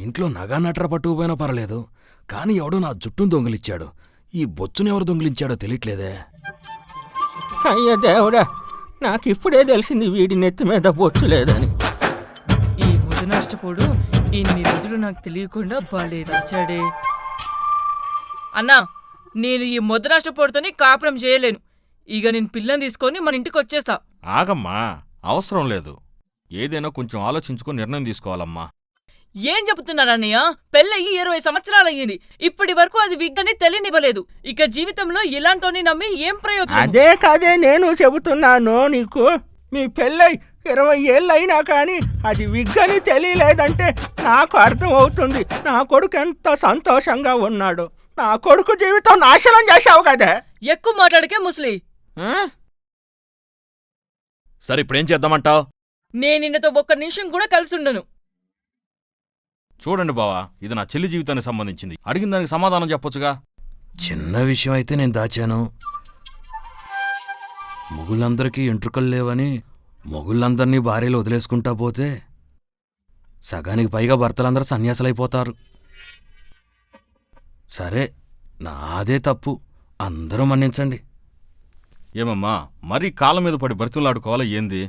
ఇంట్లో నగా నట్ర పట్టుకుపోయినా పర్లేదు, కానీ ఎవడో నా జుట్టును దొంగిలిచ్చాడు. ఈ బొచ్చునెవరు దొంగిలించాడో తెలియట్లేదే. అయ్యో దేవుడా, నాకిప్పుడే తెలిసింది వీడి నెత్తి మీద బొచ్చు లేదని. ఈ ముద్దు నష్టపోడు ఇన్ని రోజులు నాకు తెలియకుండా బాలే దాచాడే. అన్నా, నేను ఈ ముద్దు నష్టపోడుతోని కాపురం చేయలేను. ఇక నేను పిల్లని తీసుకొని మన ఇంటికి వచ్చేస్తా. ఆగమ్మా, అవసరం లేదు. ఏదైనా కొంచెం ఆలోచించుకొని నిర్ణయం తీసుకోవాలమ్మా. ఏం చెబుతున్నారన్నయ్య? పెళ్ళయ్యి 20 సంవత్సరాలయ్యింది. ఇప్పటి వరకు అది విగ్గని తెలియనివ్వలేదు. ఇక జీవితంలో ఇలాంటోని నమ్మి ఏం ప్రయోజనం? అదే కాదే నేను చెబుతున్నాను నీకు. మీ పెళ్ళై 20 ఏళ్ళైనా కానీ అది విగ్గని తెలియలేదంటే నాకు అర్థం అవుతుంది నా కొడుకు ఎంత సంతోషంగా ఉన్నాడు. నా కొడుకు జీవితం నాశనం చేశావు కదా. ఎక్కువ మాట్లాడకే ముసలి. సరే, ఇప్పుడేం చేద్దామంటావు? నేనిన్నతో ఒక్క నిమిషం కూడా కలిసుండను. చూడండి బావా, ఇది నా చెల్లి జీవితానికి సంబంధించింది. అడిగిన దానికి సమాధానం చెప్పొచ్చుగా. చిన్న విషయం అయితే నేను దాచాను. మొగుళ్ళందరికీ ఎంట్రుకలు లేవని మొగుళ్ళందరినీ భార్యలు వదిలేసుకుంటా పోతే సగానికి పైగా భర్తలందరూ సన్యాసులైపోతారు. సరే, నాదే తప్పు, అందరూ మన్నించండి. ఏమమ్మా, మరీ కాళ్ళ మీద పడి బ్రతులాడుకోవాలా ఏంది?